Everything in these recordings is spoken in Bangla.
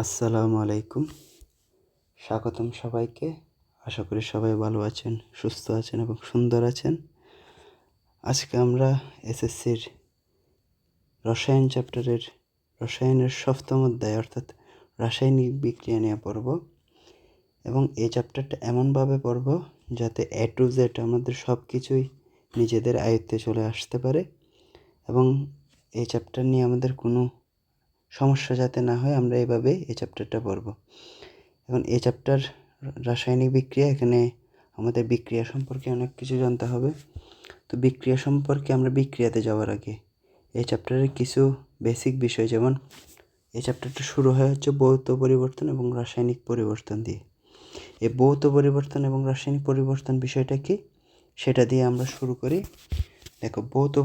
আসসালামু আলাইকুম। স্বাগতম সবাইকে। আশা করি সবাই ভালো আছেন, সুস্থ আছেন এবং সুন্দর আছেন। আজকে আমরা এসএসসির রসায়ন চ্যাপ্টারের রসায়নের 7ম অধ্যায় অর্থাৎ রাসায়নিক বিক্রিয়া নিয়ে পড়ব এবং এই চ্যাপ্টারটা এমনভাবে পড়ব যাতে A to Z আমাদের সব কিছুই নিজেদের আয়ত্তে চলে আসতে পারে এবং এই চ্যাপ্টার নিয়ে আমাদের কোনো সমস্যা যাতে না হয় আমরা এভাবে এই চ্যাপ্টারটা পড়ব। এখন এই চ্যাপ্টার রাসায়নিক বিক্রিয়া, এখানে আমাদের বিক্রিয়া সম্পর্কে অনেক কিছু জানতে হবে। তো বিক্রিয়া সম্পর্কে আমরা বিক্রিয়াতে যাওয়ার আগে এই চ্যাপ্টারের কিছু বেসিক বিষয়, যেমন এই চ্যাপ্টারটা শুরু হয় হচ্ছে ভৌত পরিবর্তন এবং রাসায়নিক পরিবর্তন দিয়ে। এই ভৌত পরিবর্তন এবং রাসায়নিক পরিবর্তন বিষয়টা কি সেটা দিয়ে আমরা শুরু করি। দেখো, ভৌত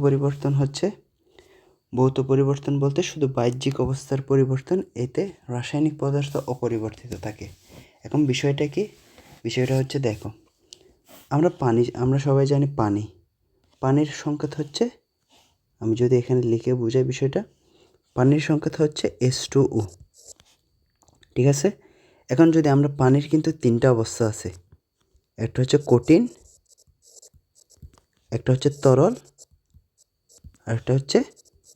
পরিবর্তন বলতে শুধু বাহ্যিক অবস্থার পরিবর্তন, এতে রাসায়নিক পদার্থ অপরিবর্তিত থাকে। এখন বিষয়টা কি? বিষয়টা হচ্ছে, দেখো, আমরা সবাই জানি পানির সংকেত হচ্ছে, আমি যদি এখানে লিখে বুঝাই বিষয়টা, পানির সংকেত হচ্ছে H2O, ঠিক আছে? এখন যদি আমরা পানির কিন্তু 3টা অবস্থা আছে, একটা হচ্ছে কঠিন, একটা হচ্ছে তরল, আর একটা হচ্ছে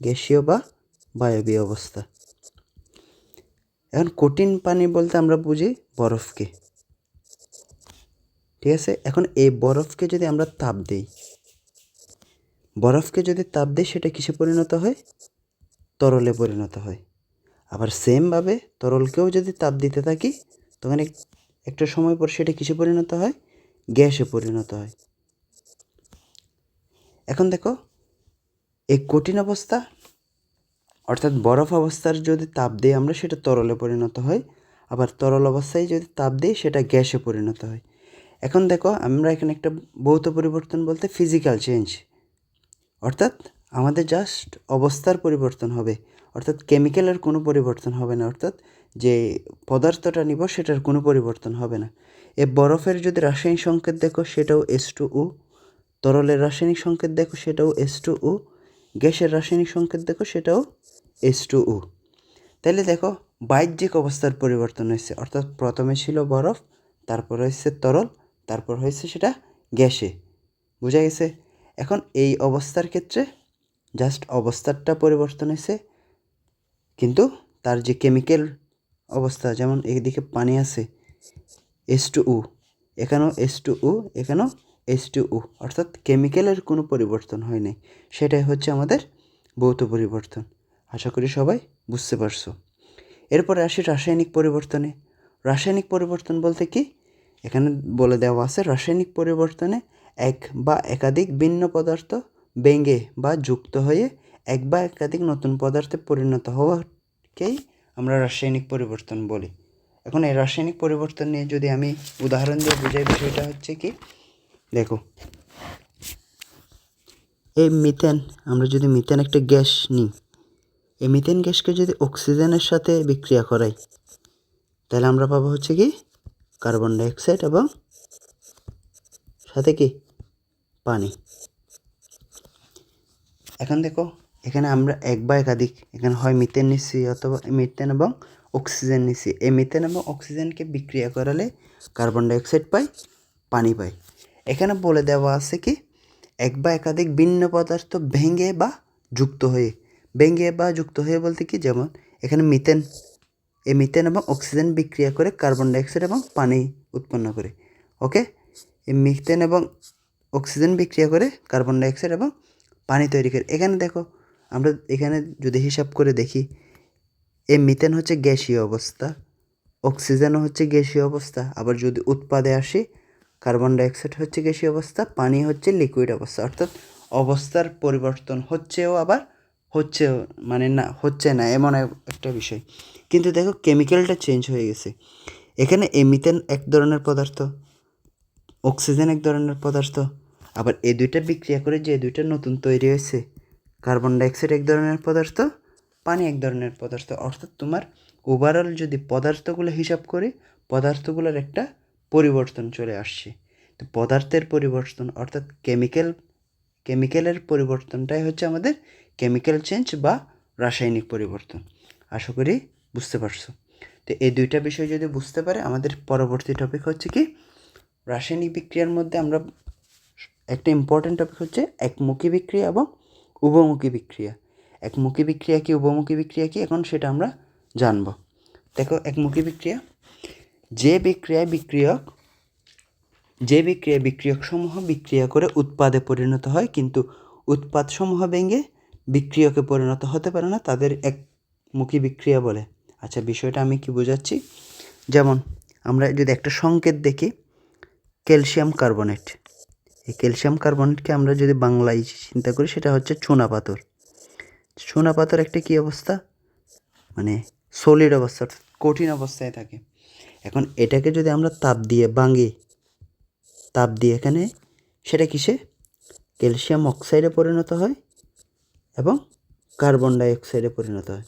গ্যাসীয় বা বায়বীয় অবস্থা। এখন কঠিন পানি বলতে আমরা বুঝি বরফকে, ঠিক আছে? এখন এই বরফকে যদি আমরা তাপ দিই, সেটা কিসে পরিণত হয়? তরলে পরিণত হয়। আবার সেমভাবে তরলকেও যদি তাপ দিতে থাকি, তখন একটা সময় পর সেটা কিসে পরিণত হয়? গ্যাসে পরিণত হয়। এখন দেখো, এই কঠিন অবস্থা অর্থাৎ বরফ অবস্থার যদি তাপ দিই আমরা, সেটা তরলে পরিণত হয়। আবার তরল অবস্থায় যদি তাপ দিই সেটা গ্যাসে পরিণত হয়। এখন দেখো, আমরা এখানে একটা ভৌত পরিবর্তন বলতে ফিজিক্যাল চেঞ্জ, অর্থাৎ আমাদের জাস্ট অবস্থার পরিবর্তন হবে, অর্থাৎ কেমিক্যালের কোনো পরিবর্তন হবে না, অর্থাৎ যে পদার্থটা নিব সেটার কোনো পরিবর্তন হবে না। এই বরফের যদি রাসায়নিক সংকেত দেখো সেটাও H2O, তরলের রাসায়নিক সংকেত দেখো সেটাও H2O, গ্যাসের রাসায়নিক সংকেত দেখো সেটাও H2O। তাহলে দেখো, বাহ্যিক অবস্থার পরিবর্তন হয়েছে, অর্থাৎ প্রথমে ছিল বরফ, তারপর হয়েছে তরল, তারপর হয়েছে সেটা গ্যাসে। বোঝা গেছে? এখন এই অবস্থার ক্ষেত্রে জাস্ট অবস্থাটা পরিবর্তন হয়েছে, কিন্তু তার যে কেমিক্যাল অবস্থা, যেমন এইদিকে পানি আছে H2O, এখানেও H2O, এখানেও H2O, অর্থাৎ কেমিক্যালের কোনো পরিবর্তন হয় নাই। সেটাই হচ্ছে আমাদের ভৌত পরিবর্তন। আশা করি সবাই বুঝতে পারছো। এরপরে আসি রাসায়নিক পরিবর্তনে। রাসায়নিক পরিবর্তন বলতে কি? এখানে বলে দেওয়া আছে, রাসায়নিক পরিবর্তনে এক বা একাধিক ভিন্ন পদার্থ ভেঙে বা যুক্ত হয়ে এক বা একাধিক নতুন পদার্থে পরিণত হওয়াকেই আমরা রাসায়নিক পরিবর্তন বলি। এখন এই রাসায়নিক পরিবর্তন নিয়ে যদি আমি উদাহরণ দিয়ে বুঝাই, বিষয়টা হচ্ছে কি, দেখো, এই মিথেন, আমরা যদি মিথেন একটা গ্যাস নিই, এই মিথেন গ্যাসকে যদি অক্সিজেনের সাথে বিক্রিয়া করাই, তাহলে আমরা পাবো হচ্ছে কি কার্বন ডাইঅক্সাইড এবং সাথে কি পানি। এখন দেখো, এখানে আমরা এক বা একাধিক, এখানে হয় মিথেন নিচ্ছি অথবা মিথেন এবং অক্সিজেন নিচ্ছি। এই মিথেন এবং অক্সিজেনকে বিক্রিয়া করালে কার্বন ডাইঅক্সাইড পাই, পানি পাই। এখানে বলে দেওয়া আছে কি, এক বা একাধিক ভিন্ন পদার্থ ভেঙে বা যুক্ত হয়ে বলতে কি, যেমন এখানে এই মিথেন এবং অক্সিজেন বিক্রিয়া করে কার্বন ডাইঅক্সাইড এবং পানি উৎপন্ন করে। ওকে, এই মিথেন এবং অক্সিজেন বিক্রিয়া করে কার্বন ডাইঅক্সাইড এবং পানি তৈরি করে। এখানে দেখো, আমরা এখানে যদি হিসাব করে দেখি, এই মিথেন হচ্ছে গ্যাসীয় অবস্থা, অক্সিজেনও হচ্ছে গ্যাসীয় অবস্থা, আবার যদি উৎপাদে আসি, কার্বন ডাইঅক্সাইড হচ্ছে গ্যাসীয় অবস্থা, পানি হচ্ছে লিকুইড অবস্থা, অর্থাৎ অবস্থার পরিবর্তন হচ্ছেও আবার হচ্ছেও, মানে না হচ্ছে না, এমন একটা বিষয়। কিন্তু দেখো, কেমিক্যালটা চেঞ্জ হয়ে গেছে। এখানে এই মিথেন এক ধরনের পদার্থ, অক্সিজেন এক ধরনের পদার্থ, আবার এই দুইটা বিক্রিয়া করে যে দুইটা নতুন তৈরি হয়েছে, কার্বন ডাইঅক্সাইড এক ধরনের পদার্থ, পানি এক ধরনের পদার্থ, অর্থাৎ তোমার ওভারঅল যদি পদার্থগুলো হিসাব করি, পদার্থগুলোর একটা পরিবর্তন চলে আসছে। তো পদার্থের পরিবর্তন অর্থাৎ কেমিক্যালের পরিবর্তনটাই হচ্ছে আমাদের কেমিক্যাল চেঞ্জ বা রাসায়নিক পরিবর্তন। আশা করি বুঝতে পারছো। তো এই দুইটা বিষয় যদি বুঝতে পারে, আমাদের পরবর্তী টপিক হচ্ছে কি, রাসায়নিক বিক্রিয়ার মধ্যে আমরা একটা ইম্পর্ট্যান্ট টপিক হচ্ছে একমুখী বিক্রিয়া এবং উভমুখী বিক্রিয়া। একমুখী বিক্রিয়া কি, উভমুখী বিক্রিয়া কি, এখন সেটা আমরা জানব। দেখো, একমুখী বিক্রিয়া, যে বিক্রিয়ায় বিক্রিয়ক সমূহ বিক্রিয়া করে উৎপাদে পরিণত হয়, কিন্তু উৎপাদ সমূহ ভেঙে বিক্রিয়কে পরিণত হতে পারে না, তাদের একমুখী বিক্রিয়া বলে। আচ্ছা, বিষয়টা আমি কি বোঝাচ্ছি, যেমন আমরা যদি একটা সংকেত দেখি, ক্যালসিয়াম কার্বনেট, এই ক্যালসিয়াম কার্বনেটকে আমরা যদি বাংলায় চিন্তা করি, সেটা হচ্ছে চুনাপাথর। চুনাপাথর একটা কী অবস্থা, মানে সলিড অবস্থা, কঠিন অবস্থায় থাকে। এখন এটাকে যদি আমরা তাপ দিয়ে এখানে সেটা কিসে, ক্যালসিয়াম অক্সাইডে পরিণত হয় এবং কার্বন ডাইঅক্সাইডে পরিণত হয়।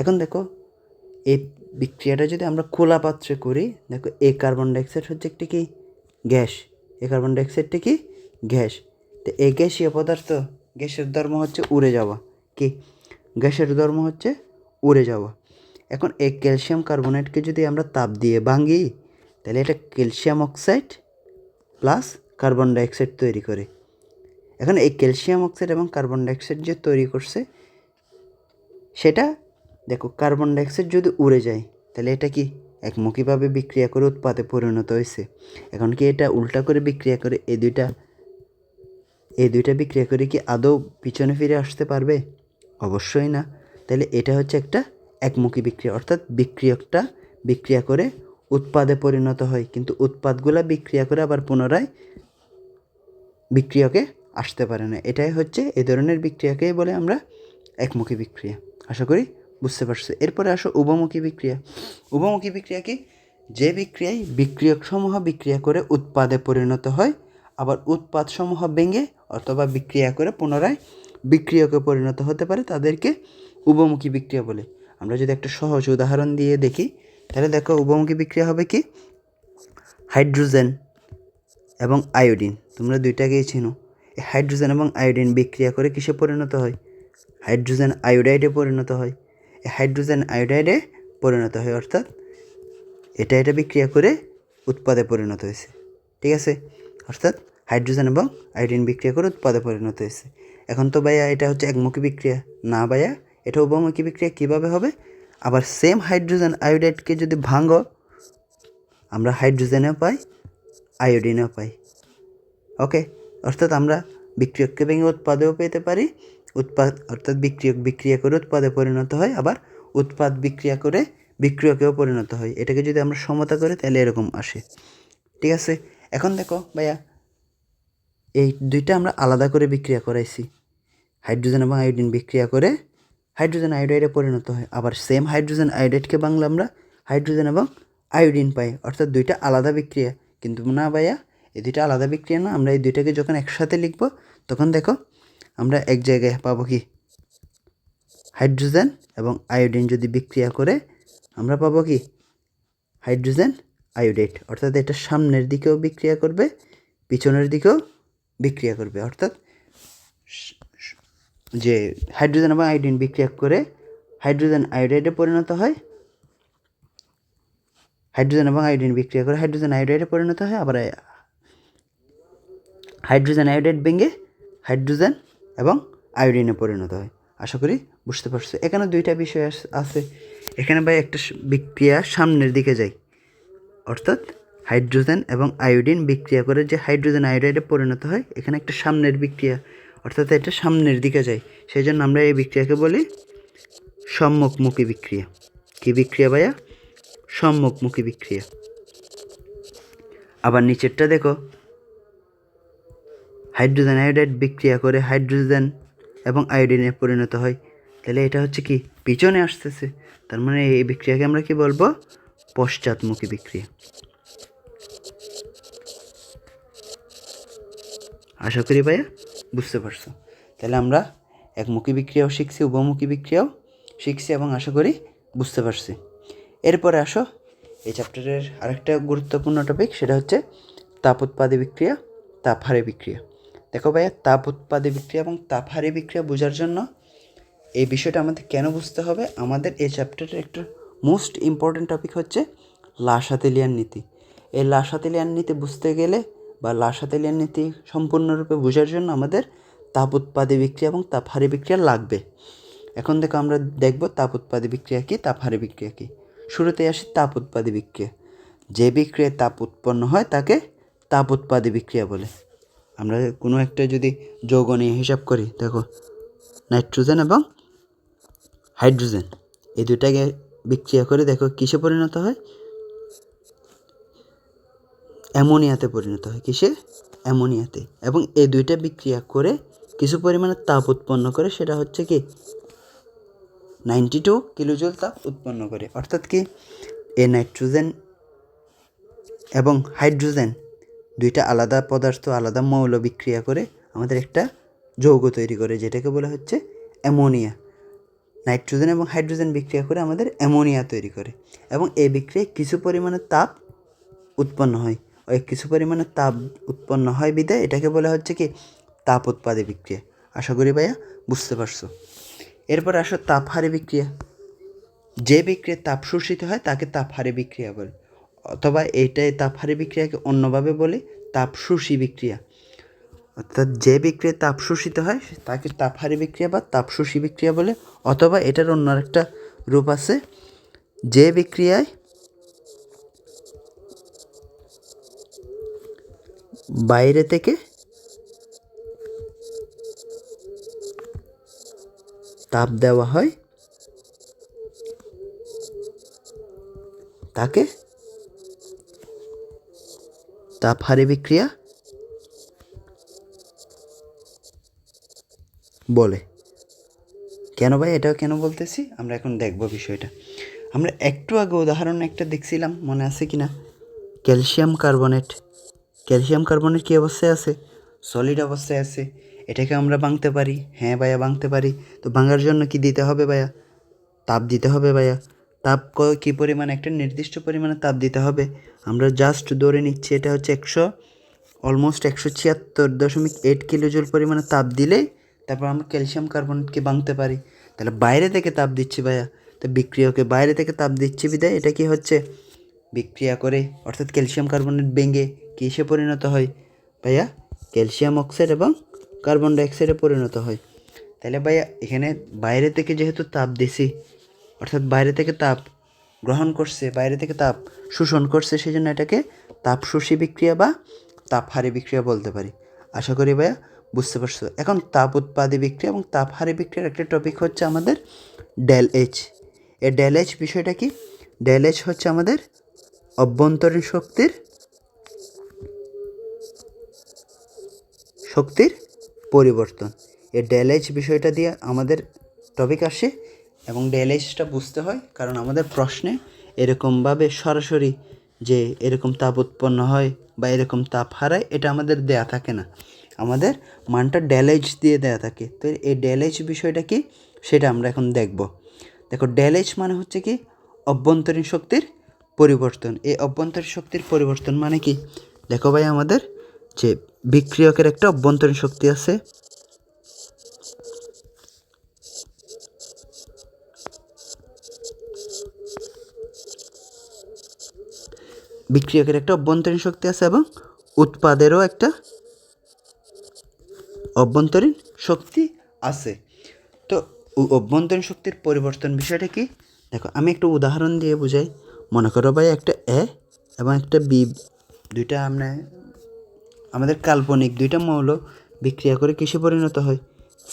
এখন দেখো, এই বিক্রিয়াটা যদি আমরা খোলা পাত্রে করি, দেখো এই কার্বন ডাইঅক্সাইড হচ্ছে একটি কি গ্যাস, এই কার্বন ডাইঅক্সাইডটা কি গ্যাস। তো এই গ্যাসীয় পদার্থ, গ্যাসের ধর্ম হচ্ছে উড়ে যাওয়া, কি গ্যাসের ধর্ম হচ্ছে উড়ে যাওয়া। এখন এই ক্যালসিয়াম কার্বনেটকে যদি আমরা তাপ দিয়ে ভাঙি, তাহলে এটা calcium oxide plus carbon dioxide তৈরি করে। এখন এই ক্যালসিয়াম অক্সাইড এবং কার্বন ডাইঅক্সাইড যে তৈরি করছে, সেটা দেখো কার্বন ডাইঅক্সাইড যদি উড়ে যায়, তাহলে এটা কি একমুখীভাবে বিক্রিয়া করে উৎপাদে পরিণত হয়েছে। এখন কি এটা উল্টা করে বিক্রিয়া করে এই দুইটা বিক্রিয়া করে কি আদৌ পিছনে ফিরে আসতে পারবে? অবশ্যই না। তাহলে এটা হচ্ছে একটা একমুখী বিক্রিয়া, অর্থাৎ বিক্রিয়কটা বিক্রিয়া করে উৎপাদে পরিণত হয়, কিন্তু উৎপাদগুলা বিক্রিয়া করে আবার পুনরায় বিক্রিয়কে আসতে পারে না। এটাই হচ্ছে, এই ধরনের বিক্রিয়াকেই বলে আমরা একমুখী বিক্রিয়া। আশা করি বুঝতে পারছো। এরপরে আসো উভমুখী বিক্রিয়া। উভমুখী বিক্রিয়া কি, যে বিক্রিয়ায় বিক্রিয়কসমূহ বিক্রিয়া করে উৎপাদে পরিণত হয়, আবার উৎপাদসমূহ ভেঙে অথবা বিক্রিয়া করে পুনরায় বিক্রিয়কে পরিণত হতে পারে, তাদেরকে উভমুখী বিক্রিয়া বলে। আমরা যদি একটা সহজ উদাহরণ দিয়ে দেখি, তাহলে দেখো উভমুখী বিক্রিয়া হবে কি, হাইড্রোজেন এবং আয়োডিন, তোমরা দুইটাকেই চিনো। এই হাইড্রোজেন এবং আয়োডিন বিক্রিয়া করে কিসে পরিণত হয়, হাইড্রোজেন আয়োডাইডে পরিণত হয়। এই হাইড্রোজেন আয়োডাইডে পরিণত হয়, অর্থাৎ এটা বিক্রিয়া করে উৎপাদে পরিণত হয়েছে। ঠিক আছে, অর্থাৎ হাইড্রোজেন এবং আয়োডিন বিক্রিয়া করে উৎপাদে পরিণত হয়েছে। এখন তো ভাইয়া এটা হচ্ছে একমুখী বিক্রিয়া না, ভাইয়া এটা উভমুখী বিক্রিয়া কীভাবে হবে? আবার সেম হাইড্রোজেন আয়োডাইডকে যদি ভাঙো, আমরা হাইড্রোজেনও পাই, আয়োডিনও পাই। ওকে, অর্থাৎ আমরা বিক্রিয়ককে ভেঙে উৎপাদেও পেতে পারি, অর্থাৎ বিক্রিয়ক বিক্রিয়া করে উৎপাদে পরিণত হয়, আবার উৎপাদ বিক্রিয়া করে বিক্রিয়কেও পরিণত হয়। এটাকে যদি আমরা সমতা করি, তাহলে এরকম আসে। ঠিক আছে, এখন দেখো ভাইয়া, এই দুইটা আমরা আলাদা করে বিক্রিয়া করাইছি। হাইড্রোজেন এবং আয়োডিন বিক্রিয়া করে হাইড্রোজেন আয়োডাইডে পরিণত হয়, আবার সেম হাইড্রোজেন আয়োডাইডকে বাংলা আমরা হাইড্রোজেন এবং আয়োডিন পাই, অর্থাৎ দুইটা আলাদা বিক্রিয়া। কিন্তু না ভাইয়া, এই দুইটা আলাদা বিক্রিয়া না, আমরা এই দুইটাকে যখন একসাথে লিখব, তখন দেখো আমরা এক জায়গায় পাবো কি, হাইড্রোজেন এবং আয়োডিন যদি বিক্রিয়া করে আমরা পাবো কি, হাইড্রোজেন আয়োডাইড। অর্থাৎ এটা সামনের দিকেও বিক্রিয়া করবে, পিছনের দিকেও বিক্রিয়া করবে। অর্থাৎ যে হাইড্রোজেন এবং আয়োডিন বিক্রিয়া করে হাইড্রোজেন আয়োডাইডে পরিণত হয়, হাইড্রোজেন এবং আয়োডিন বিক্রিয়া করে হাইড্রোজেন আয়োডাইডে পরিণত হয়, আবার হাইড্রোজেন আয়োডাইড ভেঙে হাইড্রোজেন এবং আয়োডিনে পরিণত হয়। আশা করি বুঝতে পারছো। এখানে দুইটা বিষয় আছে। এখানে ভাই একটা বিক্রিয়া সামনের দিকে যায়, অর্থাৎ হাইড্রোজেন এবং আয়োডিন বিক্রিয়া করে যে হাইড্রোজেন আয়োডাইডে পরিণত হয়, এখানে একটা সামনের বিক্রিয়া, অর্থাৎ এটা সামনের দিকে যায়। সেই জন্য আমরা এই বিক্রিয়াকে বলি সম্মুখমুখী বিক্রিয়া। কি বিক্রিয়া ভাইয়া? সম্মুখমুখী বিক্রিয়া। আবার নিচেরটা দেখো, হাইড্রোজেন আয়োডাইড বিক্রিয়া করে হাইড্রোজেন এবং আয়োডিনে পরিণত হয়, তাহলে এটা হচ্ছে কি পিছনে আসতেছে। তার মানে এই বিক্রিয়াকে আমরা কি বলবো, পশ্চাৎমুখী বিক্রিয়া। আশা করি ভাইয়া বুঝতে পারছো। তাহলে আমরা একমুখী বিক্রিয়াও শিখছি, উভমুখী বিক্রিয়াও শিখছি, এবং আশা করি বুঝতে পারছি। এরপরে আসো এই চ্যাপ্টারের আরেকটা গুরুত্বপূর্ণ টপিক, সেটা হচ্ছে তাপ উৎপাদী বিক্রিয়া, তাপহারী বিক্রিয়া। দেখো ভাইয়া, তাপ উৎপাদী বিক্রিয়া এবং তাপহারী বিক্রিয়া বোঝার জন্য এই বিষয়টা আমাদের কেন বুঝতে হবে, আমাদের এই চ্যাপ্টারের একটু মোস্ট ইম্পর্ট্যান্ট টপিক হচ্ছে লাসাতেলিয়ান নীতি। এই লাসাতেলিয়ান নীতি বুঝতে গেলে বা লাসাতেলিয়ান নীতি সম্পূর্ণরূপে বোঝার জন্য আমাদের তাপ উৎপাদী বিক্রিয়া এবং তাপহারী বিক্রিয়া লাগবে। এখন দেখো আমরা দেখব তাপ উৎপাদী বিক্রিয়া কী, তাপহারী বিক্রিয়া কী। শুরুতে আসি তাপ উৎপাদী বিক্রিয়া। যে বিক্রিয়ায় তাপ উৎপন্ন হয় তাকে তাপ উৎপাদী বিক্রিয়া বলে। আমরা কোনো একটা যদি যৌগ নিয়ে হিসাব করি, দেখো নাইট্রোজেন এবং হাইড্রোজেন এই দুটাকে বিক্রিয়া করে দেখো কিসে পরিণত হয়, অ্যামোনিয়াতে পরিণত হয়। কিসে? অ্যামোনিয়াতে। এবং এই দুইটা বিক্রিয়া করে কিছু পরিমাণে তাপ উৎপন্ন করে, সেটা হচ্ছে কি 92 কিলোজুল তাপ উৎপন্ন করে। অর্থাৎ কি এই নাইট্রোজেন এবং হাইড্রোজেন দুইটা আলাদা পদার্থ, আলাদা মৌল বিক্রিয়া করে আমাদের একটা যৌগ তৈরি করে, যেটাকে বলা হচ্ছে অ্যামোনিয়া। নাইট্রোজেন এবং হাইড্রোজেন বিক্রিয়া করে আমাদের অ্যামোনিয়া তৈরি করে, এবং এই বিক্রিয়ায় কিছু পরিমাণে তাপ উৎপন্ন হয়। ওই কিছু পরিমাণে তাপ উৎপন্ন হয় বিধায় এটাকে বলা হচ্ছে কি তাপ উৎপাদী বিক্রিয়া। আশা করি ভাইয়া বুঝতে পারছো। এরপর আসো তাপহারী বিক্রিয়া। যে বিক্রিয়ায় তাপ শোষিত হয় তাকে তাপহারী বিক্রিয়া বলে, অথবা এইটাই তাপহারী বিক্রিয়াকে অন্যভাবে বলে তাপ শোষী বিক্রিয়া। অর্থাৎ যে বিক্রিয়ায় তাপ শোষিত হয় তাকে তাপহারী বিক্রিয়া বা তাপ শোষী বিক্রিয়া বলে, অথবা এটার অন্য একটা রূপ আছে, যে বিক্রিয়ায় বাইরে থেকে তাপ দেওয়া হয় তাকে তাপহারী বিক্রিয়া বলে। কেন ভাই এটাও কেন বলতেছি আমরা এখন দেখব বিষয়টা। আমরা একটু আগে উদাহরণ একটা দেখছিলাম, মনে আছে কি না? Calcium carbonate. ক্যালসিয়াম কার্বনেট কী অবস্থায় আছে? সলিড অবস্থায় আছে। এটাকে আমরা ভাঙতে পারি। হ্যাঁ ভাইয়া ভাঙতে পারি। তো ভাঙার জন্য কি দিতে হবে ভাইয়া? তাপ দিতে হবে ভাইয়া। তাপ কী পরিমাণে? একটা নির্দিষ্ট পরিমাণে তাপ দিতে হবে। আমরা জাস্ট ধরে নিচ্ছি এটা হচ্ছে অলমোস্ট 176.8 কিলোজুল পরিমাণে তাপ দিলেই তারপর আমরা ক্যালসিয়াম কার্বনেটকে ভাঙতে পারি। তাহলে বাইরে থেকে তাপ দিচ্ছি ভাইয়া, তো বিক্রিয়কে বাইরে থেকে তাপ দিচ্ছি বিধায় এটা কি হচ্ছে বিক্রিয়া করে, অর্থাৎ ক্যালসিয়াম কার্বনেট ভেঙে কিসে পরিণত হয় ভাইয়া? ক্যালসিয়াম অক্সাইড এবং কার্বন ডাইঅক্সাইডে পরিণত হয়। তাহলে ভাইয়া এখানে বাইরে থেকে যেহেতু তাপ দিছি, অর্থাৎ বাইরে থেকে তাপ গ্রহণ করছে, বাইরে থেকে তাপ শোষণ করছে, সেই জন্য এটাকে তাপ শোষী বিক্রিয়া বা তাপহারী বিক্রিয়া বলতে পারি। আশা করি ভাইয়া বুঝতে পারছো। এখন তাপ উৎপাদী বিক্রিয়া এবং তাপহারী বিক্রিয়ার একটা টপিক হচ্ছে আমাদের ডেল এইচ। এই ডেল এইচ বিষয়টা কি? ডেল এইচ হচ্ছে আমাদের অভ্যন্তরীণ শক্তির পরিবর্তন। এই ডেল এইচ বিষয়টা দিয়ে আমাদের টপিক আসে, এবং ডেল এইচটা বুঝতে হয় কারণ আমাদের প্রশ্নে এরকমভাবে সরাসরি যে এরকম তাপ উৎপন্ন হয় বা এরকম তাপ হারায় এটা আমাদের দেয়া থাকে না, আমাদের মানটা ডেল এইচ দিয়ে দেয়া থাকে। তো এই ডেল এইচ বিষয়টা কি সেটা আমরা এখন দেখব। দেখো ডেল এইচ মানে হচ্ছে কি অভ্যন্তরীণ শক্তির পরিবর্তন। এই অভ্যন্তরীণ শক্তির পরিবর্তন মানে কি? দেখো ভাই আমাদের যে বিক্রিয়কের একটা অভ্যন্তরীণ শক্তি আছে, বিক্রিয়কের একটা অভ্যন্তরীণ শক্তি আছে এবং উৎপাদেরও একটা অভ্যন্তরীণ শক্তি আছে। তো অভ্যন্তরীণ শক্তির পরিবর্তন বিষয়টা কি? দেখো আমি একটা উদাহরণ দিয়ে বুঝাই। মনে করো ভাই একটা এ এবং একটা বি, দুইটা আমাদের কাল্পনিক দুইটা মৌল বিক্রিয়া করে কিসে পরিণত হয়?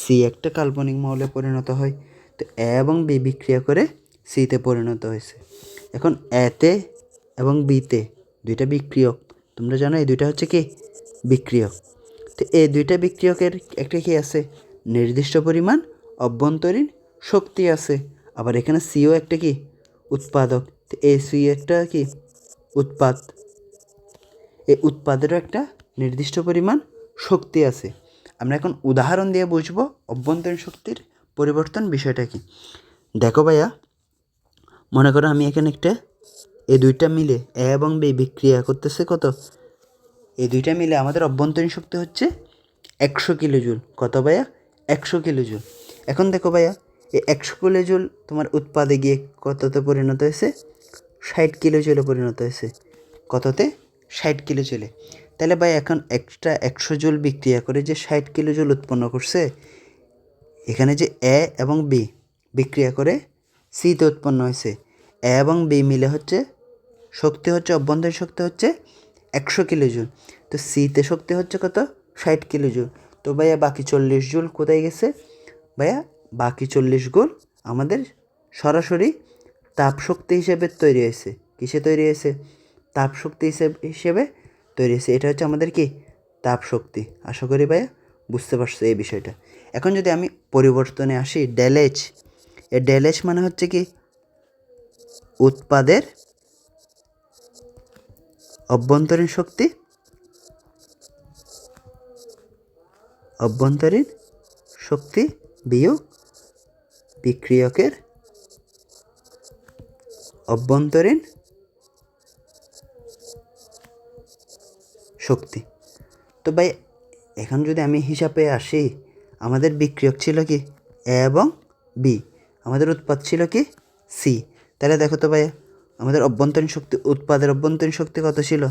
সি একটা কাল্পনিক মৌলে পরিণত হয়। তো এ এবং বি বিক্রিয়া করে সিতে পরিণত হয়েছে। এখন এতে এবং বিতে দুইটা বিক্রিয়ক, তোমরা জানো এই দুইটা হচ্ছে কি বিক্রিয়ক। তো এই দুইটা বিক্রিয়কের একটা কি আছে? নির্দিষ্ট পরিমাণ অভ্যন্তরীণ শক্তি আছে। আবার এখানে সিও একটা কি উৎপাদক। তো এই সি একটা কি উৎপাদ। এই উৎপাদেরও একটা নির্দিষ্ট পরিমাণ শক্তি আছে। আমরা এখন উদাহরণ দিয়ে বুঝবো অভ্যন্তরীণ শক্তির পরিবর্তন বিষয়টা কি। দেখো ভাইয়া, মনে করো আমি এখানে একটা এই দুইটা মিলে এ এবং বি বিক্রিয়া করতেছে কত? এই দুইটা মিলে আমাদের অভ্যন্তরীণ শক্তি হচ্ছে 100 কিলোজুল। কত ভাইয়া? 100 কিলোজুল। এখন দেখো ভাইয়া এই 100 কিলোজুল তোমার উৎপাদে গিয়ে কততে পরিণত হয়েছে? 60 কিলোজুলে পরিণত হয়েছে। কততে? 60 কিলোজুলে। তাহলে ভাই এখন একটা 100 জুল বিক্রিয়া করে যে 60 কিলোজুল উৎপন্ন করছে, এখানে যে এ এবং বি বিক্রিয়া করে সিতে উৎপন্ন হয়েছে, এ এবং বি মিলে হচ্ছে শক্তি হচ্ছে অভ্যন্তরীণ শক্তি হচ্ছে 100 কিলোজুল। তো সিতে শক্তি হচ্ছে কত? 60 কিলোজুল। তো ভাইয়া বাকি 40 জুল কোথায় গেছে? ভাইয়া বাকি 40 গুণ আমাদের সরাসরি তাপ শক্তি হিসেবে তৈরি হয়েছে। কিসে তৈরি হয়েছে? তাপ শক্তি হিসেবে তৈরি হয়েছে। এটা হচ্ছে আমাদের কি? তাপ শক্তি। আশা করি ভাইয়া বুঝতে পারছো এই বিষয়টা। এখন যদি আমি পরিবর্তনে আসি, ডেলএইচ, এ ডেলএইচ মানে হচ্ছে কি? উৎপাদের অভ্যন্তরীণ শক্তি, অভ্যন্তরীণ শক্তি বিয়োগ বিক্রিয়কের অভ্যন্তরীণ শক্তি। তো ভাই এখন যদি আমি হিসাবে আসি, আমাদের বিক্রিয়ক ছিল কি? এ এবং বি। আমাদের উৎপাদ ছিল কি? সি। তাহলে দেখো তো ভাই আমাদের অভ্যন্তরীণ শক্তি, উৎপাদের অভ্যন্তরীণ শক্তি কত ছিল?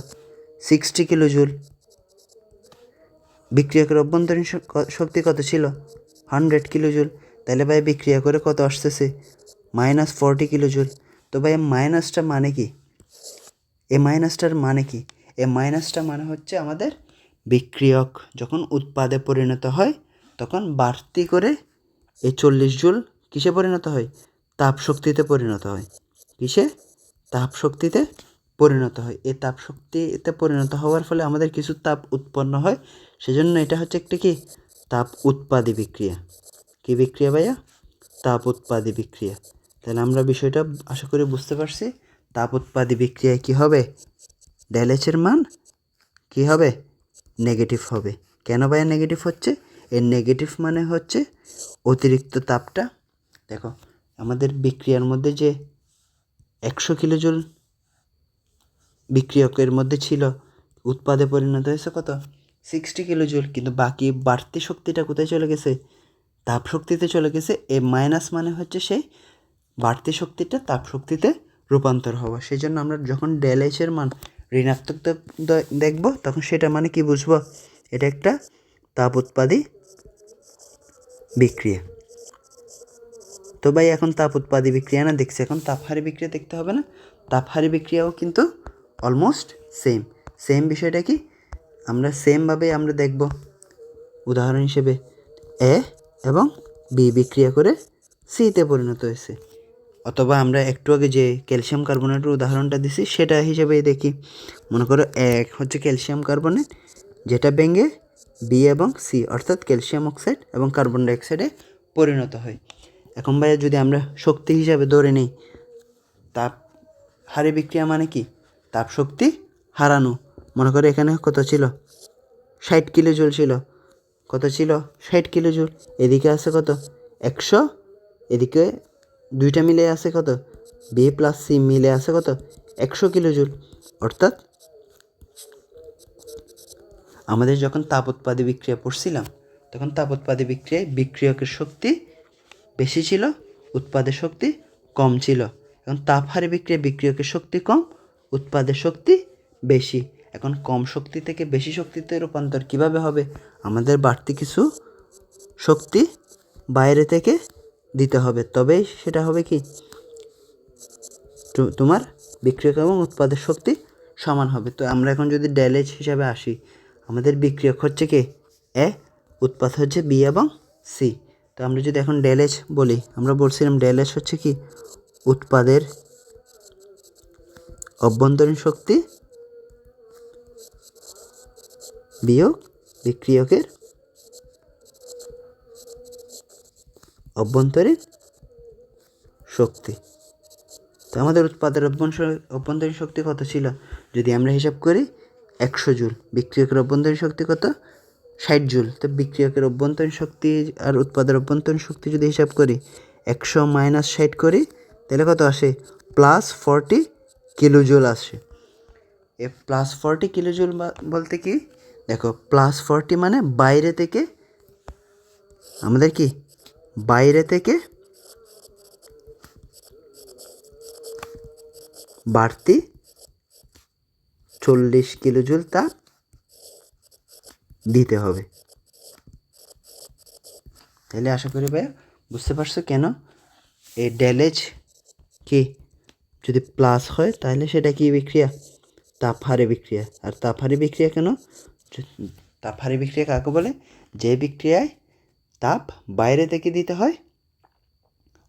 60 কিলোজুল। বিক্রিয়কের অভ্যন্তরীণ শক্তি কত ছিল? 100 কিলোজুল। তাহলে ভাই বিক্রিয়া করে কত আসতেছে? -40 কিলোজুল। তো ভাই মাইনাসটা মানে কি? এই মাইনাসটার মানে কি? এই মাইনাসটা মানে হচ্ছে আমাদের বিক্রিয়ক যখন উৎপাদে পরিণত হয় তখন বাড়তি করে এই 40 জুল কিসে পরিণত হয়? তাপ শক্তিতে পরিণত হয়। কিসে? তাপ শক্তিতে পরিণত হয়। এই তাপ শক্তিতে পরিণত হওয়ার ফলে আমাদের কিছু তাপ উৎপন্ন হয়। সেজন্য এটা হচ্ছে একটি কি? তাপ উৎপাদী বিক্রিয়া। কি বিক্রিয়া ভাইয়া? তাপ উৎপাদী বিক্রিয়া। তাহলে আমরা বিষয়টা আশা করি বুঝতে পারছি। তাপ উৎপাদী বিক্রিয়ায় কী হবে? ডেলএইচের মান কী হবে? নেগেটিভ হবে। কেন ভাইয়া নেগেটিভ হচ্ছে? এর নেগেটিভ মানে হচ্ছে অতিরিক্ত তাপটা, দেখো আমাদের বিক্রিয়ার মধ্যে যে 100 কিলোজুল বিক্রিয়কের মধ্যে ছিল, উৎপাদে পরিণত হয়েছে কত? 60 কিলোজুল। কিন্তু বাকি বাড়তি শক্তিটা কোথায় চলে গেছে? তাপ শক্তিতে চলে গেছে। এ মাইনাস মানে হচ্ছে সেই বাড়তি শক্তিটা তাপ শক্তিতে রূপান্তর হওয়া। সেই জন্য আমরা যখন ডেলএইচের মান ঋণাত্মক দেখব তখন সেটা মানে কি বুঝবো? এটা একটা তাপ উৎপাদী বিক্রিয়া। তো ভাই এখন তাপ উৎপাদী বিক্রিয়া না দেখছি, এখন তাপহারী বিক্রিয়া দেখতে হবে না? তাপহারী বিক্রিয়াও কিন্তু অলমোস্ট সেম বিষয়টা কি? আমরা সেমভাবে আমরা দেখব। উদাহরণ হিসেবে এ এবং বি বিক্রিয়া করে সিতে পরিণত হয়েছে। অথবা আমরা একটু আগে যে ক্যালসিয়াম কার্বনেটের উদাহরণটা দিছি সেটা হিসেবেই দেখি। মনে করো এক হচ্ছে ক্যালসিয়াম কার্বনেট, যেটা ভেঙে বি এবং সি অর্থাৎ ক্যালসিয়াম অক্সাইড এবং কার্বন ডাইঅক্সাইডে পরিণত হয়। এখন ভাইয়া যদি আমরা শক্তি হিসাবে ধরে নিই, তাপ হারে বিক্রিয়া মানে কি? তাপ শক্তি হারানো। মনে করো এখানে কত ছিল? 60 কিলোজুল ছিল। কত ছিল? 60 কিলোজুল। এদিকে আছে কত? 100। এদিকে দুইটা মিলে আছে কত? বি প্লাস সি মিলে আছে কত? 100 কিলোজুল। অর্থাৎ আমাদের যখন তাপ উৎপাদী বিক্রিয়া পড়ছিলাম তখন তাপ উৎপাদী বিক্রিয়ায় বিক্রিয়কের শক্তি বেশি ছিল, উৎপাদের শক্তি কম ছিল। এখন তাপহারী বিক্রিয়ায় বিক্রিয়কের শক্তি কম, উৎপাদের শক্তি বেশি। এখন কম শক্তি থেকে বেশি শক্তিতে রূপান্তর কিভাবে হবে? আমাদের বাড়তি কিছু শক্তি বাইরে থেকে দিতে হবে, তবেই সেটা হবে কি? তোমার বিক্রিয়ক এবং উৎপাদের শক্তি সমান হবে। তো আমরা এখন যদি ডেলএইচ হিসাবে আসি, আমাদের বিক্রিয়ক হচ্ছে কি? এ, উৎপাদ হচ্ছে বি এবং সি। তো আমরা যদি এখন ডেলএইচ বলি, আমরা বলছিলাম ডেলএইচ হচ্ছে কি? উৎপাদের অভ্যন্তরীণ শক্তি বিয়োগ বিক্রিয়কের অভ্যন্তরীণ শক্তি। তো আমাদের উৎপাদের অভ্যন্তরীণ শক্তি কত ছিল? যদি আমরা হিসাব করি 100 জুল, বিক্রিয়কের অভ্যন্তরীণ শক্তি কত? 60 জুল। তো বিক্রিয়কের অভ্যন্তরীণ শক্তি আর উৎপাদের অভ্যন্তরীণ শক্তি যদি হিসাব করি 100 - 60 করি, তাহলে কত আসে? +40 কিলোজুল আসে। এ +40 কিলোজুল বলতে কি? দেখো +40 মানে বাইরে থেকে আমাদের কি? বাইরে থেকে বাড়তি 40 কিলোজুল তাপ দিতে হবে। তাহলে আশা করি ভাইয়া বুঝতে পারছো কেন এই ডেলেজ কি যদি প্লাস হয় তাহলে সেটা কি বিক্রিয়া? তাপহারে বিক্রিয়া। আর তাপহারে বিক্রিয়া কেন? তাপহারে বিক্রিয়া কাকে বলে? যে বিক্রিয়ায় তাপ বাইরে থেকে দিতে হয়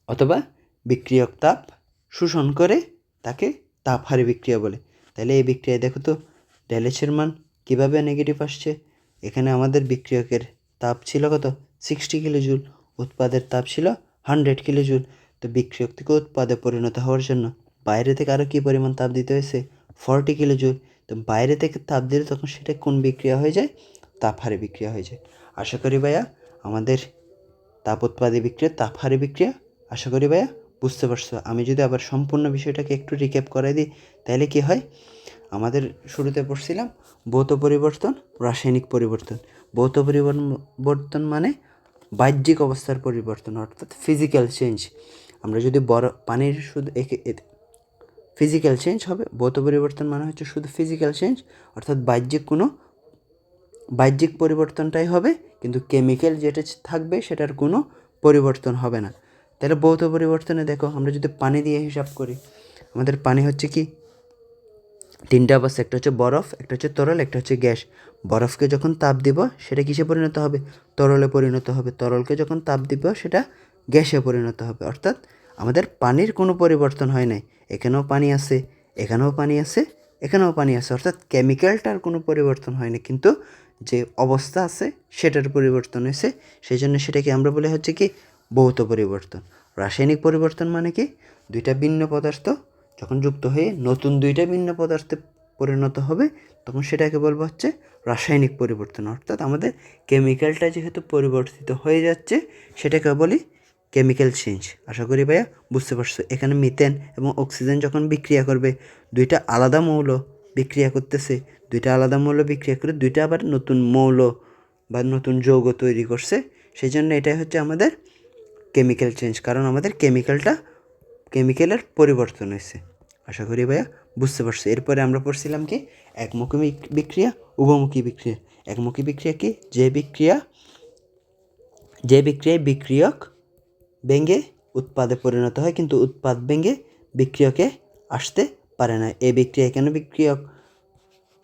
অথবা বিক্রিয়ক তাপ শোষণ করে তাকে তাপহারে বিক্রিয়া বলে। তাহলে এই বিক্রিয়ায় দেখো তো ডেলেজের মান কীভাবে নেগেটিভ আসছে। এখানে আমাদের বিক্রিয়কের তাপ ছিল কত? 60 কিলোজুল, উৎপাদের তাপ ছিল 100 কিলোজুল। তো বিক্রিয়ক থেকে উৎপাদে পরিণত হওয়ার জন্য বাইরে থেকে আরও কী পরিমাণ তাপ দিতে হয়েছে? 40 কিলোজুল। তো বাইরে থেকে তাপ দিলে তখন সেটা কোন বিক্রিয়া হয়ে যায়? তাপহারে বিক্রিয়া হয়ে যায়। আশা করি ভাইয়া আমাদের তাপ উৎপাদী বিক্রিয়া তাপহারে বিক্রিয়া আশা করি ভাইয়া বুঝতে পারছো। আমি যদি আবার সম্পূর্ণ বিষয়টাকে একটু রিক্যাপ করে দিই তাহলে কি হয়? আমাদের শুরুতে পড়ছিলাম ভৌত পরিবর্তন, রাসায়নিক পরিবর্তন। ভৌত পরিবর্তন মানে বাহ্যিক অবস্থার পরিবর্তন, অর্থাৎ ফিজিক্যাল চেঞ্জ। আমরা যদি পানির শুধু ফিজিক্যাল চেঞ্জ হবে। ভৌত পরিবর্তন মানে হচ্ছে শুধু ফিজিক্যাল চেঞ্জ, অর্থাৎ বাহ্যিক পরিবর্তনটাই হবে, কিন্তু কেমিক্যাল যেটা থাকবে সেটার কোনো পরিবর্তন হবে না। তাহলে ভৌত পরিবর্তনে দেখো আমরা যদি পানি দিয়ে হিসাব করি, আমাদের পানি হচ্ছে কি 3টা অবস্থা, একটা হচ্ছে বরফ, একটা হচ্ছে তরল, একটা হচ্ছে গ্যাস। বরফকে যখন তাপ দিব সেটা কিসে পরিণত হবে? তরলে পরিণত হবে। তরলকে যখন তাপ দিব সেটা গ্যাসে পরিণত হবে। অর্থাৎ আমাদের পানির কোনো পরিবর্তন হয় নাই। এখানেও পানি আছে, এখানেও পানি আছে, এখানেও পানি আছে, অর্থাৎ কেমিক্যালটার কোনো পরিবর্তন হয়নি, কিন্তু যে অবস্থা আছে সেটার পরিবর্তন হয়েছে। সেই জন্য সেটাকে আমরা বলে হচ্ছে কি ভৌত পরিবর্তন। রাসায়নিক পরিবর্তন মানে কি? দুইটা ভিন্ন পদার্থ যখন যুক্ত হয়ে নতুন দুইটা ভিন্ন পদার্থে পরিণত হবে তখন সেটাকে বলবো হচ্ছে রাসায়নিক পরিবর্তন। অর্থাৎ আমাদের কেমিক্যালটা যেহেতু পরিবর্তিত হয়ে যাচ্ছে সেটাকে বলি কেমিক্যাল চেঞ্জ। আশা করি ভাইয়া বুঝতে পারছো। এখানে মিথেন এবং অক্সিজেন যখন বিক্রিয়া করবে, দুইটা আলাদা মৌল বিক্রিয়া করতেছে, দুইটা আলাদা মৌল বিক্রিয়া করে দুইটা আবার নতুন মৌল বা নতুন যৌগ তৈরি করছে। সেই জন্য এটাই হচ্ছে আমাদের কেমিক্যাল চেঞ্জ, কারণ আমাদের কেমিক্যালের পরিবর্তন হয়েছে। আশা করি ভাইয়া বুঝতে পারছো। এরপরে আমরা পড়ছিলাম কি একমুখী বিক্রিয়া, উভমুখী বিক্রিয়া। একমুখী বিক্রিয়া কি? যে বিক্রিয়ায় বিক্রিয়ক ব্যঙ্গে উৎপাদে পরিণত হয়, কিন্তু উৎপাদ ব্যঙ্গে বিক্রিয়কে আসতে পারে না। এই বিক্রিয়া কেন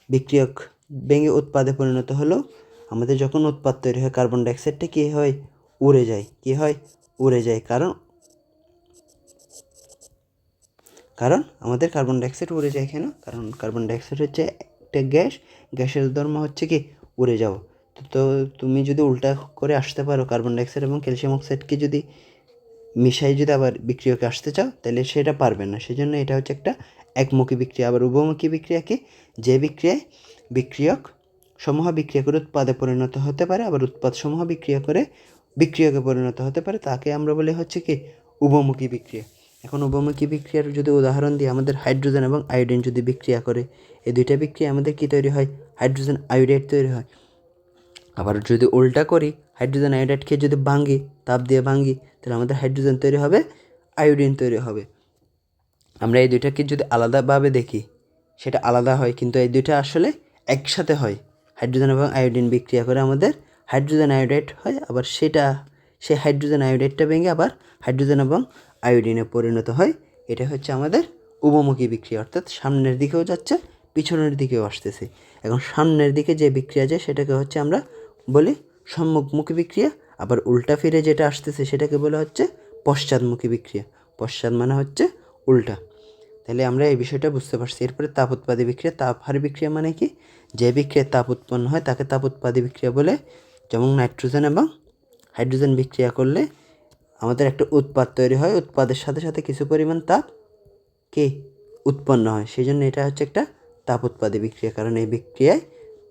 বিক্রিয়ক ব্যঙ্গে উৎপাদে পরিণত হলো? আমাদের যখন উৎপাদ তৈরি হয় কার্বন ডাইঅক্সাইডটা কী হয়? উড়ে যায়। কী হয়? উড়ে যায়। কারণ আমাদের কার্বন ডাইঅক্সাইড উড়ে যায় কেন? কারণ কার্বন ডাইঅক্সাইড হচ্ছে একটা গ্যাসের ধর্ম হচ্ছে কি উড়ে যাও। তো তুমি যদি উল্টা করে আসতে পারো কার্বন ডাইঅক্সাইড এবং ক্যালসিয়াম অক্সাইডকে যদি মিশাই যদি আবার বিক্রিয়কে আসতে চাও তাহলে সেটা পারবে না। সেজন্য এটা হচ্ছে একটা একমুখী বিক্রিয়া। আবার উভমুখী বিক্রিয়া কি? যে বিক্রিয়ায় বিক্রিয়ক সমূহ বিক্রিয়া করে উৎপাদে পরিণত হতে পারে, আবার উৎপাদ সমূহ বিক্রিয়া করে বিক্রিয়কে পরিণত হতে পারে, তাকে আমরা বলি হচ্ছে কি উভমুখী বিক্রিয়া। এখন উভমুখী বিক্রিয়ার যদি উদাহরণ দিই, আমাদের হাইড্রোজেন এবং আয়োডিন যদি বিক্রিয়া করে, এই দুইটা বিক্রিয়া আমাদের কি তৈরি হয়? হাইড্রোজেন আয়োডাইড তৈরি হয়। আবার যদি উল্টা করি, হাইড্রোজেন আয়োডাইডকে যদি ভাঙি, তাপ দিয়ে ভাঙি, তাহলে আমাদের হাইড্রোজেন তৈরি হবে, আয়োডিন তৈরি হবে। আমরা এই দুইটাকে যদি আলাদাভাবে দেখি সেটা আলাদা হয়, কিন্তু এই দুইটা আসলে একসাথে হয়। হাইড্রোজেন এবং আয়োডিন বিক্রিয়া করে আমাদের হাইড্রোজেন আয়োডাইড হয়, আবার সেই হাইড্রোজেন আয়োডাইডটা ভেঙে আবার হাইড্রোজেন এবং আয়োডিনে পরিণত হয়। এটা হচ্ছে আমাদের উভমুখী বিক্রিয়া, অর্থাৎ সামনের দিকেও যাচ্ছে, পিছনের দিকেও আসতেছে। এখন সামনের দিকে যে বিক্রিয়া যায় সেটাকে হচ্ছে আমরা বলি সম্মুখমুখী বিক্রিয়া, আবার উল্টা ফিরে যেটা আসতেছে সেটাকে বলা হচ্ছে পশ্চাৎমুখী বিক্রিয়া। পশ্চাৎ মানে হচ্ছে উল্টা। তাহলে আমরা এই বিষয়টা বুঝতে পারছি। এরপরে তাপ উৎপাদী বিক্রিয়া। তাপহার বিক্রিয়া মানে কি? যে বিক্রিয়ায় তাপ উৎপন্ন হয় তাকে তাপ উৎপাদী বিক্রিয়া বলে। যেমন নাইট্রোজেন এবং হাইড্রোজেন বিক্রিয়া করলে আমাদের একটা উৎপাদ তৈরি হয়, উৎপাদের সাথে সাথে কিছু পরিমাণ তাপ কি উৎপন্ন হয়। সেই জন্য এটা হচ্ছে একটা তাপ উৎপাদী বিক্রিয়া, কারণ এই বিক্রিয়ায়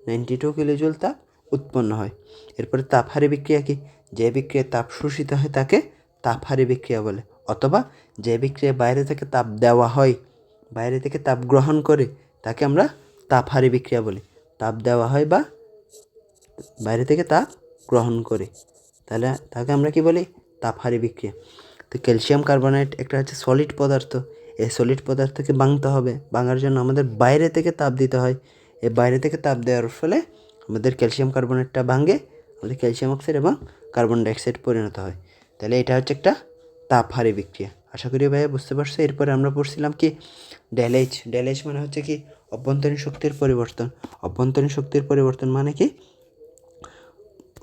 92 কিলোজুল তাপ উৎপন্ন হয়। এরপরে তাপহারী বিক্রিয়া কি? যে বিক্রিয়ায় তাপ শোষিত হয় তাকে তাপহারী বিক্রিয়া বলে, অথবা যে বিক্রিয়ায় বাইরে থেকে তাপ দেওয়া হয়, বাইরে থেকে তাপ গ্রহণ করে তাকে আমরা তাপহারী বিক্রিয়া বলি। তাপ দেওয়া হয় বা বাইরে থেকে তাপ গ্রহণ করে তাহলে তাকে আমরা কি বলি? তাপহারী বিক্রিয়া। তো ক্যালসিয়াম কার্বনেট একটা হচ্ছে সলিড পদার্থ। এই সলিড পদার্থকে ভাঙতে হবে, ভাঙার জন্য আমাদের বাইরে থেকে তাপ দিতে হয়। এই বাইরে থেকে তাপ দেওয়ার ফলে আমাদের ক্যালসিয়াম কার্বনেটটা ভাঙে, আমাদের ক্যালসিয়াম অক্সাইড এবং কার্বন ডাইঅক্সাইড পরিণত হয়। তাহলে এটা হচ্ছে একটা তাপহারী বিক্রিয়া। আশা করি ভাইয়া বুঝতে পারছো। এরপরে আমরা পড়ছিলাম কি ডেলএইচ। ডেলএইচ মানে হচ্ছে কি অভ্যন্তরীণ শক্তির পরিবর্তন। অভ্যন্তরীণ শক্তির পরিবর্তন মানে কি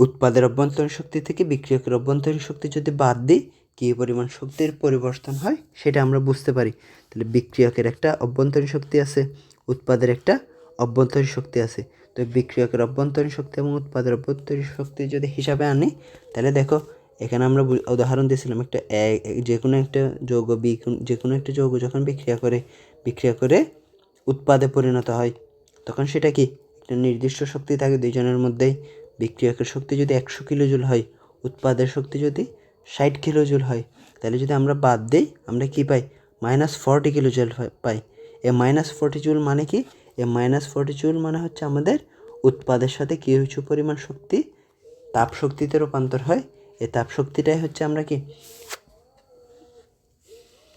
উৎপাদের অভ্যন্তরীণ শক্তি থেকে বিক্রিয়কের অভ্যন্তরীণ শক্তি যদি বাদ দিই কী পরিমাণ শক্তির পরিবর্তন হয় সেটা আমরা বুঝতে পারি। তাহলে বিক্রিয়কের একটা অভ্যন্তরীণ শক্তি আছে, উৎপাদের একটা অভ্যন্তরীণ শক্তি আছে। তো বিক্রিয়কের অভ্যন্তরীণ শক্তি এবং উৎপাদের অভ্যন্তরীণ শক্তি যদি হিসাবে আনি, তাহলে দেখো এখানে আমরা উদাহরণ দিয়েছিলাম একটা যে কোনো একটা যৌগ যে কোনো একটা যৌগ যখন বিক্রিয়া করে উৎপাদে পরিণত হয়, তখন সেটা কি একটা নির্দিষ্ট শক্তি থাকে দুইজনের মধ্যেই। বিক্রিয়কের শক্তি যদি 100 কিলোজুল হয়, উৎপাদের শক্তি যদি 60 কিলোজুল হয়, তাহলে যদি আমরা বাদ দিই আমরা কি পাই? -40 কিলোজুল পাই। এ -40 জুল মানে কি? এ -40 জুল মানে হচ্ছে আমাদের উৎপাদের সাথে কিছু পরিমাণ শক্তি তাপ শক্তিতে রূপান্তর হয়। এই তাপ শক্তিটাই হচ্ছে আমরা কি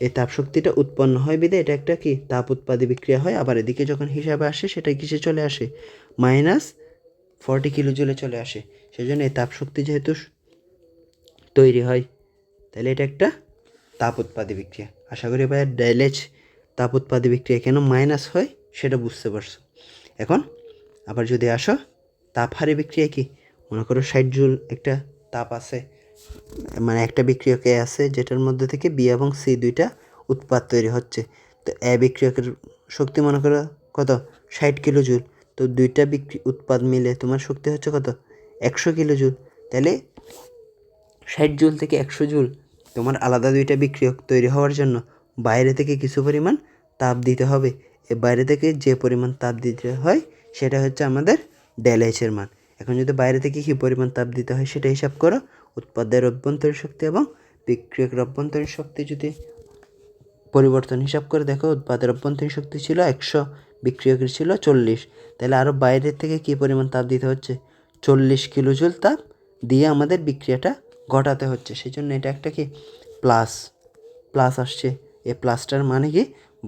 এই তাপ শক্তিটা উৎপন্ন হয় বিধে এটা একটা কি তাপ উৎপাদী বিক্রিয়া হয়। আবার এদিকে যখন হিসাবে আসে সেটা কিসে চলে আসে? -40 কিলোজুলে চলে আসে। সেজন্য এই তাপ শক্তি যেহেতু তৈরি হয়, তাহলে এটা একটা তাপ উৎপাদী বিক্রিয়া। আশা করি ভাই ডেলএইচ তাপ উৎপাদী বিক্রিয়া কেন মাইনাস হয় সেটা বুঝতে পারছো। এখন আবার যদি আসো তাপহারী বিক্রিয়া কি, মনে করো 60 জুল একটা তাপ আছে, মানে একটা বিক্রিয়ক এ আছে যেটার মধ্যে থেকে বি এবং সি দুইটা উৎপাদ তৈরি হচ্ছে। তো এ বিক্রিয়কের শক্তি মনে করো কত? 60 কিলোজুল। তো দুইটা উৎপাদ মিলে তোমার শক্তি হচ্ছে কত? 100 কিলোজুল। তাহলে 60 জুল থেকে 100 জুল তোমার আলাদা দুইটা বিক্রিয়ক তৈরি হওয়ার জন্য বাইরে থেকে কিছু পরিমাণ তাপ দিতে হবে। এ বাইরে থেকে যে পরিমাণ তাপ দিতে হয় সেটা হচ্ছে আমাদের ডেলএইচের মান। এখন যদি বাইরে থেকে কী পরিমাণ তাপ দিতে হয় সেটা হিসাব করো। উৎপাদের অভ্যন্তরীণ শক্তি এবং বিক্রিয়কের অভ্যন্তরীণ শক্তি যদি পরিবর্তন হিসাব করে দেখো, উৎপাদের অভ্যন্তরীণ শক্তি ছিল 100, বিক্রিয়কের ছিল 40। তাহলে আরও বাইরের থেকে কী পরিমাণ তাপ দিতে হচ্ছে? 40 কিলোজুল তাপ দিয়ে আমাদের বিক্রিয়াটা ঘটাতে হচ্ছে। সেই জন্য এটা একটা কি প্লাস আসছে। এই প্লাসটার মানে কি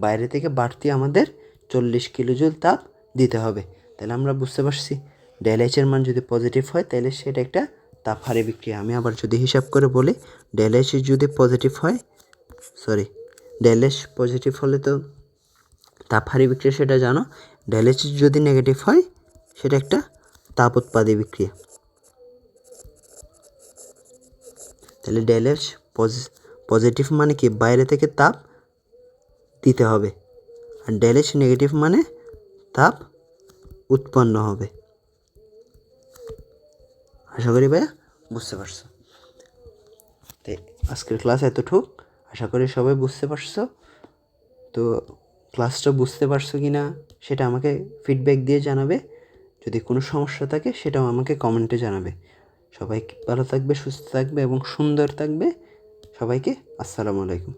বাইরে থেকে বাড়তি আমাদের 40 কিলোজুল তাপ দিতে হবে। তাহলে আমরা বুঝতে পারছি ডেলএইচের মান যদি পজিটিভ হয় তাহলে সেটা একটা তাপহারী বিক্রিয়া। আমি আবার যদি হিসাব করে বলি, ডেলএইচ যদি পজিটিভ হয়, ডেলএইচ পজিটিভ হলে তো তাপহারী বিক্রিয়া সেটা জানো। ডেলএইচ যদি নেগেটিভ হয় সেটা একটা তাপ উৎপাদী বিক্রিয়া। তাহলে ডেলএইচ পজিটিভ মানে কি বাইরে থেকে তাপ দিতে হবে, আর ডেলএইচ নেগেটিভ মানে তাপ উৎপন্ন হবে। আশা করি ভাইয়া বুঝতে পারছো। তো আজকের ক্লাস এতটুক, আশা করি সবাই বুঝতে পারছো। তো ক্লাসটা বুঝতে পারছো কি না সেটা আমাকে ফিডব্যাক দিয়ে জানাবে। যদি কোনো সমস্যা থাকে সেটাও আমাকে কমেন্টে জানাবে। সবাই ভালো থাকবে, সুস্থ থাকবে এবং সুন্দর থাকবে। সবাইকে আসসালামু আলাইকুম।